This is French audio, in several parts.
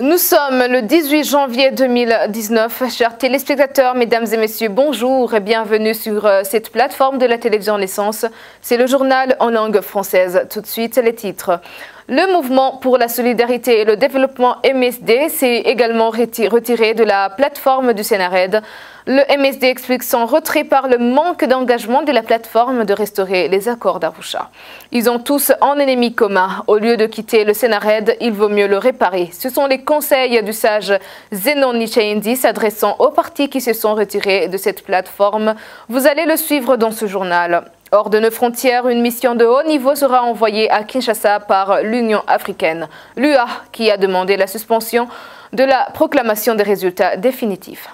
Nous sommes le 18 janvier 2019. Chers téléspectateurs, mesdames et messieurs, bonjour et bienvenue sur cette plateforme de la télévision Naissance. C'est le journal en langue française. Tout de suite, les titres. Le mouvement pour la solidarité et le développement MSD s'est également retiré de la plateforme du Sénarède. Le MSD explique son retrait par le manque d'engagement de la plateforme de restaurer les accords d'Arusha. Ils ont tous un ennemi commun. Au lieu de quitter le Sénarède, il vaut mieux le réparer. Ce sont les conseils du sage Zenon Nichayendi s'adressant aux partis qui se sont retirés de cette plateforme. Vous allez le suivre dans ce journal. Hors de nos frontières, une mission de haut niveau sera envoyée à Kinshasa par l'Union africaine, l'UA, qui a demandé la suspension de la proclamation des résultats définitifs.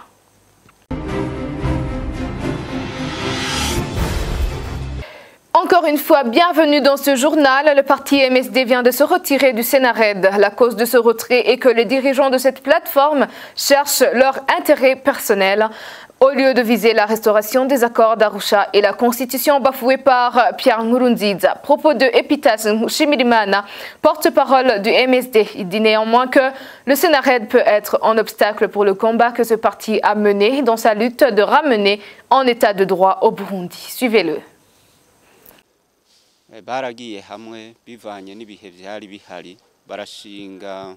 Encore une fois, bienvenue dans ce journal. Le parti MSD vient de se retirer du Sénarède. La cause de ce retrait est que les dirigeants de cette plateforme cherchent leur intérêt personnel. Au lieu de viser la restauration des accords d'Arusha et la constitution bafouée par Pierre Nkurunziza, propos de Epitas Nshimirimana, porte-parole du MSD, il dit néanmoins que le Sénarède peut être un obstacle pour le combat que ce parti a mené dans sa lutte de ramener en état de droit au Burundi. Suivez-le. Baragiye hamwe bivanye n'ibihe byari bihari barashinga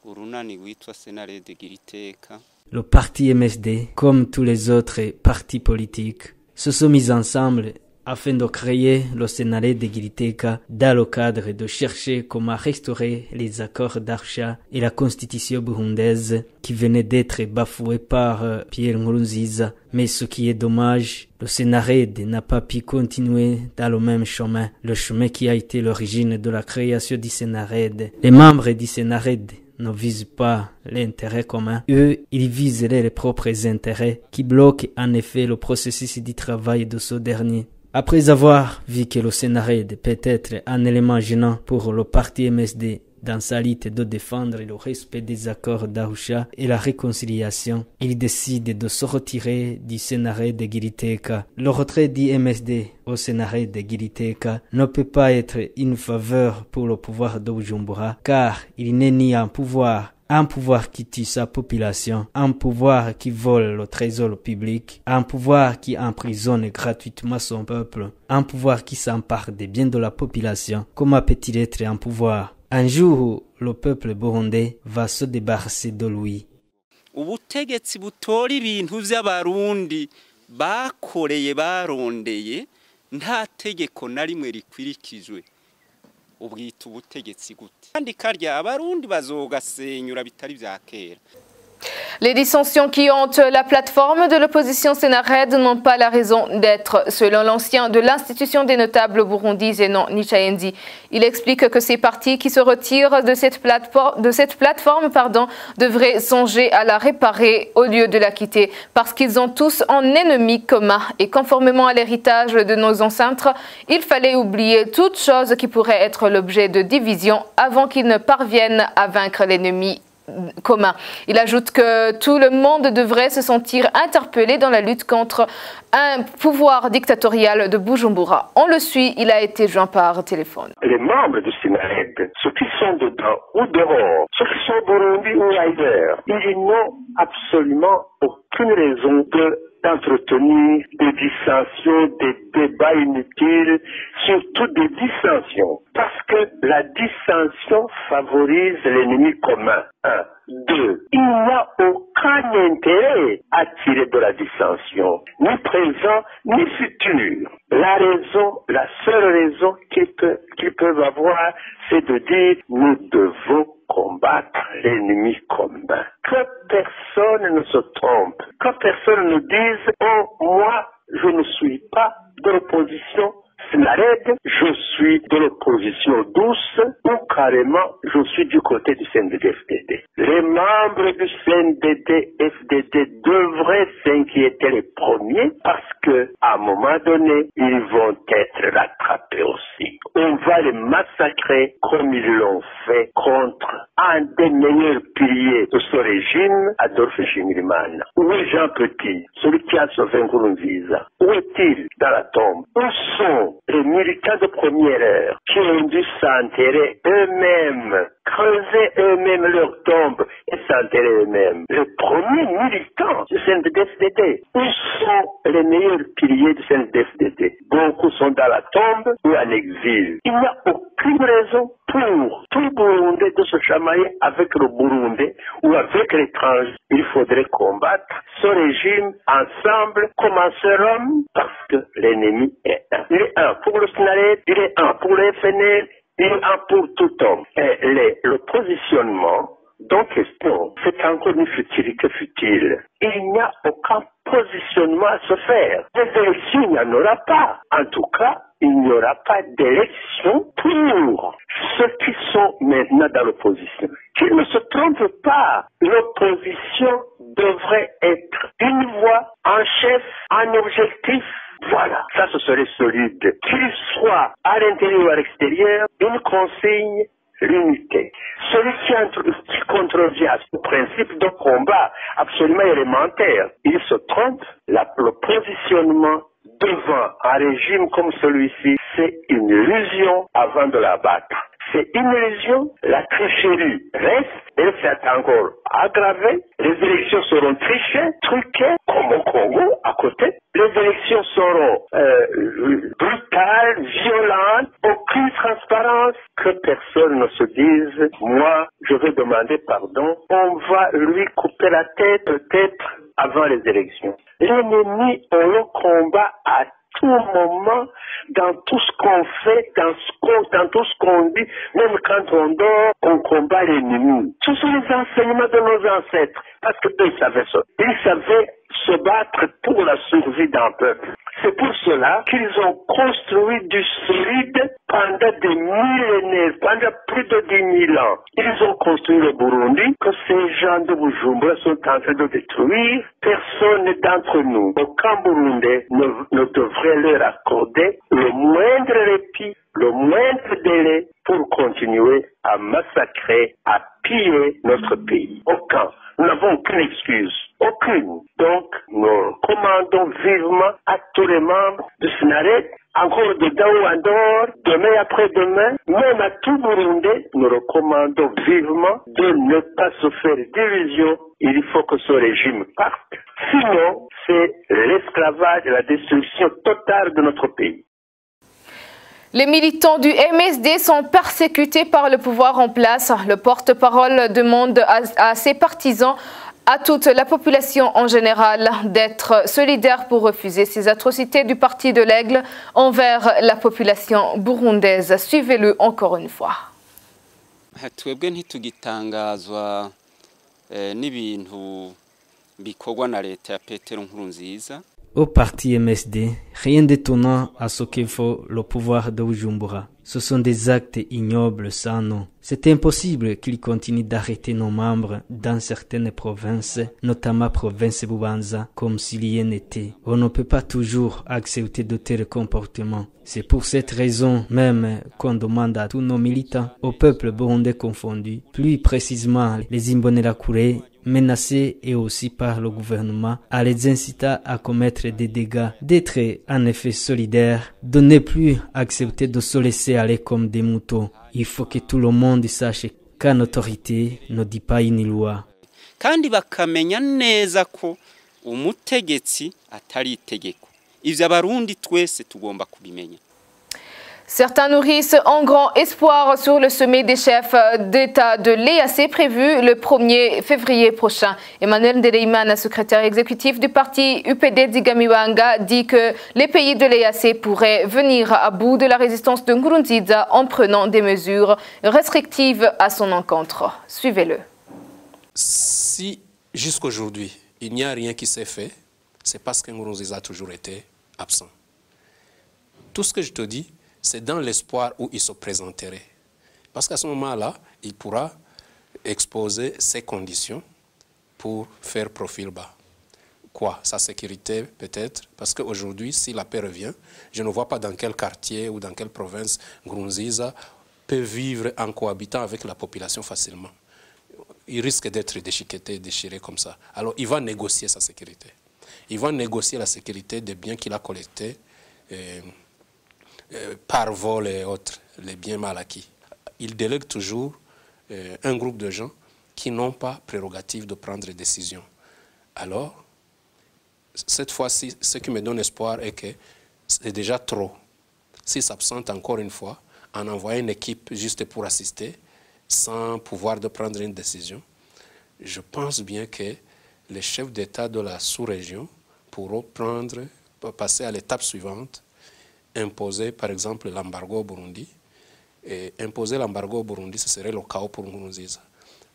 urunani witwa Senarede Giriteka. Le parti MSD, comme tous les autres partis politiques, se sont mis ensemble afin de créer le Sénarède Giriteka dans le cadre de chercher comment restaurer les accords d'Arusha et la constitution burundaise qui venait d'être bafouée par Pierre Nkurunziza. Mais ce qui est dommage, le Sénarède n'a pas pu continuer dans le même chemin, le chemin qui a été l'origine de la création du Sénarède. Les membres du Sénarède ne visent pas l'intérêt commun. Eux, ils visent leurs propres intérêts qui bloquent en effet le processus du travail de ce dernier. Après avoir vu que le Sénarède peut être un élément gênant pour le parti MSD dans sa lutte de défendre le respect des accords d'Arusha et la réconciliation, il décide de se retirer du Sénarède Giriteka. Le retrait du MSD au Sénarède Giriteka ne peut pas être une faveur pour le pouvoir de Bujumbura, car il n'est ni un pouvoir qui tue sa population, un pouvoir qui vole le trésor public, un pouvoir qui emprisonne gratuitement son peuple, un pouvoir qui s'empare des biens de la population. Comment peut-il être un pouvoir? Un jour, le peuple burundais va se débarrasser de lui. Ubutegetsi butora ibintu by'abarundi bakoreye barondeye nta tegeko na rimwe rikwirikijwe. Ubwita ubutegetsi gute? Kandi karya abarundi bazogasenyura bitari vya kera. Les dissensions qui hantent la plateforme de l'opposition Sénarède n'ont pas la raison d'être, selon l'ancien de l'institution des notables Burundi, Zenon Nichayendi. Il explique que ces partis qui se retirent de cette plateforme, devraient songer à la réparer au lieu de la quitter, parce qu'ils ont tous un ennemi commun. Et conformément à l'héritage de nos ancêtres, il fallait oublier toute chose qui pourrait être l'objet de division avant qu'ils ne parviennent à vaincre l'ennemi commun. Il ajoute que tout le monde devrait se sentir interpellé dans la lutte contre un pouvoir dictatorial de Bujumbura. On le suit, il a été joint par téléphone. Les membres du Sénarède, ceux qui sont dedans ou dehors, ceux qui sont au Burundi ou ailleurs, ils n'ont absolument aucune raison d'entretenir des dissensions, des débats inutiles, surtout des dissensions. Parce que la dissension favorise l'ennemi commun. 1. 2. Il n'y a aucun intérêt à tirer de la dissension, ni présent, ni futur. La seule raison qu'ils peuvent avoir, c'est de dire nous devons combattre l'ennemi commun. Que personne ne se trompe, que personne ne dise oh moi je ne suis pas de l'opposition Sénarède, je suis de l'opposition douce ou carrément je suis du côté du CNDD-FDD. Les membres du CNDD-FDD devraient s'inquiéter les premiers parce que à un moment donné, ils vont être rattrapés aussi. On va les massacrer comme ils l'ont fait contre un des meilleurs piliers de ce régime, Adolphe Nshimirimana. Où est Jean Petit, celui qui a sauvé Nkurunziza? Où est-il dans la tombe? Où sont les militants de première heure qui ont dû s'enterrer eux-mêmes creusaient eux-mêmes leur tombe et s'enterraient eux-mêmes. Les premiers militants du CNDD-FDD. Où sont les meilleurs piliers du CNDD-FDD? Beaucoup sont dans la tombe ou en exil. Il n'y a aucune raison pour tout Burundais de se chamailler avec le Burundais ou avec l'étranger. Il faudrait combattre ce régime ensemble comme un seul homme parce que l'ennemi est un. Il est un pour le SNARED, il est un pour le FNL, il est un pour tout homme. Et le positionnement dont question, c'est encore une futilité futile. Il n'y a aucun positionnement à se faire. Des élections, il n'y en aura pas. En tout cas, il n'y aura pas d'élection pour ceux qui sont maintenant dans l'opposition. Qu'ils ne se trompent pas. L'opposition devrait être une voix, un chef, un objectif. Voilà, ça ce serait solide. Qu'il soit à l'intérieur ou à l'extérieur, une consigne, l'unité. Celui qui contrevient à ce principe de combat absolument élémentaire, il se trompe. Le positionnement devant un régime comme celui-ci, c'est une illusion avant de l'abattre. C'est une illusion, la tricherie reste, elle s'est encore aggravée, les élections seront trichées, truquées, comme au Congo, à côté. Les élections seront brutales, violentes, aucune transparence, que personne ne se dise, moi, je vais demander pardon, on va lui couper la tête, peut-être, avant les élections. L'ennemi, on le combat à tout moment, dans tout ce qu'on fait, dans tout ce qu'on dit, même quand on dort, on combat l'ennemi. Ce sont les enseignements de nos ancêtres, parce qu'eux savaient ça. Ils savaient se battre pour la survie d'un peuple. C'est pour cela qu'ils ont construit du solide pendant des millénaires, pendant plus de 10 000 ans. Ils ont construit le Burundi que ces gens de Bujumbura sont en train de détruire. Personne d'entre nous, aucun Burundais ne devrait leur accorder le moindre répit, le moindre délai pour continuer à massacrer, à piller notre pays. Aucun. Nous n'avons aucune excuse. Aucune. Donc, nous recommandons vivement à tous les membres de SNARED, encore dedans ou en dehors, demain après-demain, même à tout Burundais, nous recommandons vivement de ne pas se faire d'illusions. Il faut que ce régime parte. Sinon, c'est l'esclavage et la destruction totale de notre pays. Les militants du MSD sont persécutés par le pouvoir en place. Le porte-parole demande à ses partisans, à toute la population en général, d'être solidaire pour refuser ces atrocités du Parti de l'Aigle envers la population burundaise. Suivez-le encore une fois. Twebwe ntitugitangazwa n'ibintu bikorwa na leta ya Petero Nkurunziza. Au parti MSD, rien d'étonnant à ce que fait le pouvoir de Bujumbura. Ce sont des actes ignobles sans nom. C'est impossible qu'il continue d'arrêter nos membres dans certaines provinces, notamment province Bubanza, comme s'il y en était. On ne peut pas toujours accepter de tels comportements. C'est pour cette raison même qu'on demande à tous nos militants, au peuple burundais confondu, plus précisément les Imbonerakure, menacés et aussi par le gouvernement, à les inciter à commettre des dégâts, d'être en effet solidaires, de ne plus accepter de se laisser aller comme des moutons. Il faut que tout le monde sache qu'une autorité ne dit pas une loi. Kandi bakamenya neza ko umutegetsi atari itegeko. Ivyo abarundi twese tugomba kubimenya. Certains nourrissent un grand espoir sur le sommet des chefs d'État de l'EAC prévu le 1er février prochain. Emmanuel Ndereimana, secrétaire exécutif du parti UPD d'Igamiwanga, dit que les pays de l'EAC pourraient venir à bout de la résistance de Nkurunziza en prenant des mesures restrictives à son encontre. Suivez-le. Si jusqu'aujourd'hui, il n'y a rien qui s'est fait, c'est parce que Nkurunziza a toujours été absent. Tout ce que je te dis, c'est dans l'espoir où il se présenterait. Parce qu'à ce moment-là, il pourra exposer ses conditions pour faire profil bas. Quoi? Sa sécurité peut-être? Parce qu'aujourd'hui, si la paix revient, je ne vois pas dans quel quartier ou dans quelle province Nkurunziza peut vivre en cohabitant avec la population facilement. Il risque d'être déchiqueté, déchiré comme ça. Alors il va négocier sa sécurité. Il va négocier la sécurité des biens qu'il a collectés par vol et autres, les biens mal acquis. Il délègue toujours un groupe de gens qui n'ont pas prérogative de prendre des décisions. Alors, cette fois-ci, ce qui me donne espoir est que c'est déjà trop. S'ils s'absentent encore une fois, en envoyant une équipe juste pour assister, sans pouvoir de prendre une décision, je pense bien que les chefs d'État de la sous-région pourront passer à l'étape suivante, imposer par exemple l'embargo au Burundi. Et imposer l'embargo au Burundi, ce serait le chaos pour Nkurunziza.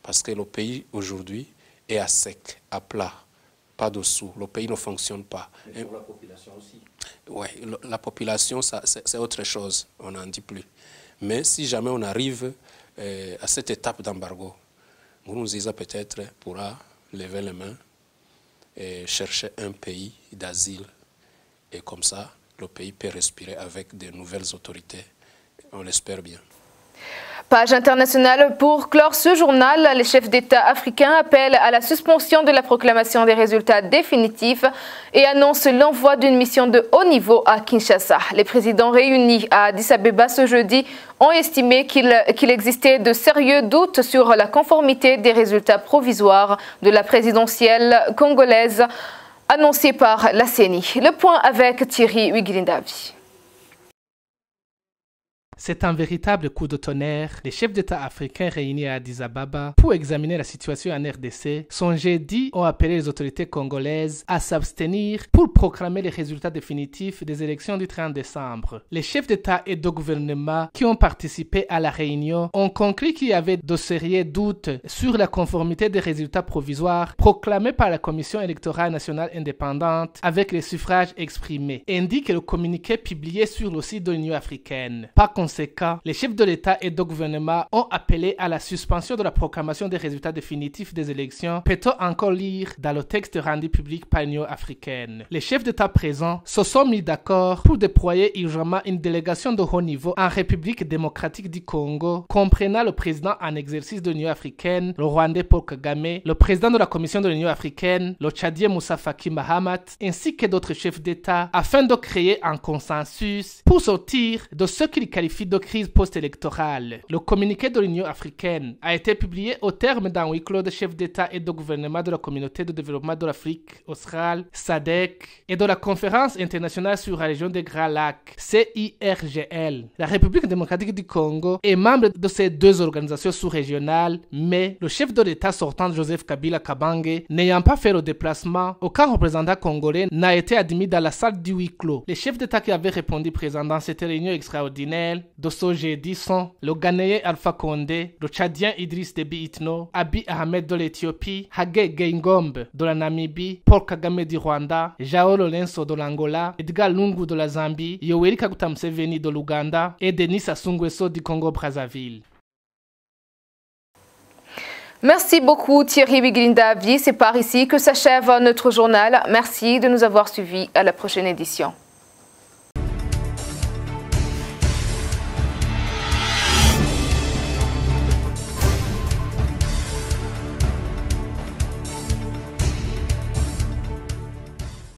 Parce que le pays aujourd'hui est à sec, à plat, pas dessous. Le pays ne fonctionne pas. Et pour la population aussi. Oui, la population, c'est autre chose, on n'en dit plus. Mais si jamais on arrive à cette étape d'embargo, Nkurunziza peut-être pourra lever les mains et chercher un pays d'asile. Et comme ça, le pays peut respirer avec de nouvelles autorités. On l'espère bien. Page internationale pour clore ce journal. Les chefs d'État africains appellent à la suspension de la proclamation des résultats définitifs et annoncent l'envoi d'une mission de haut niveau à Kinshasa. Les présidents réunis à Addis Abeba ce jeudi ont estimé qu'il existait de sérieux doutes sur la conformité des résultats provisoires de la présidentielle congolaise annoncée par la CENI. Le point avec Thierry Wigilindavi. C'est un véritable coup de tonnerre. Les chefs d'État africains réunis à Addis Ababa pour examiner la situation en RDC, son jeudi ont appelé les autorités congolaises à s'abstenir pour proclamer les résultats définitifs des élections du 30 décembre. Les chefs d'État et de gouvernement qui ont participé à la réunion ont conclu qu'il y avait de sérieux doutes sur la conformité des résultats provisoires proclamés par la Commission électorale nationale indépendante avec les suffrages exprimés, indique le communiqué publié sur le site de l'Union africaine. Par conséquent, les chefs de l'État et de gouvernement ont appelé à la suspension de la proclamation des résultats définitifs des élections, peut-on encore lire dans le texte rendu public par l'Union africaine. Les chefs d'État présents se sont mis d'accord pour déployer urgemment une délégation de haut niveau en République démocratique du Congo, comprenant le président en exercice de l'Union africaine, le Rwandais Paul Kagame, le président de la Commission de l'Union africaine, le Tchadien Moussa Faki Mahamat, ainsi que d'autres chefs d'État, afin de créer un consensus pour sortir de ce qu'ils qualifient de crise post-électorale. Le communiqué de l'Union africaine a été publié au terme d'un huis clos de chefs d'État et de gouvernement de la Communauté de développement de l'Afrique australe, SADC, et de la Conférence internationale sur la région des Grands Lacs, CIRGL. La République démocratique du Congo est membre de ces deux organisations sous-régionales, mais le chef de l'État sortant Joseph Kabila Kabange, n'ayant pas fait le déplacement, aucun représentant congolais n'a été admis dans la salle du huis clos. Les chefs d'État qui avaient répondu présents dans cette réunion extraordinaire de ce jeudi sont le Ghanéen Alpha Condé, le Tchadien Idriss Déby Itno, Abiy Ahmed de l'Éthiopie, Hage Geingob de la Namibie, Paul Kagame du Rwanda, João Lourenço de l'Angola, Edgar Lungu de la Zambie, Yoweri Kaguta Museveni de l'Ouganda et Denis Sassou Nguesso du Congo-Brazzaville. Merci beaucoup Thierry Wigilindavi. C'est par ici que s'achève notre journal. Merci de nous avoir suivis. À la prochaine édition.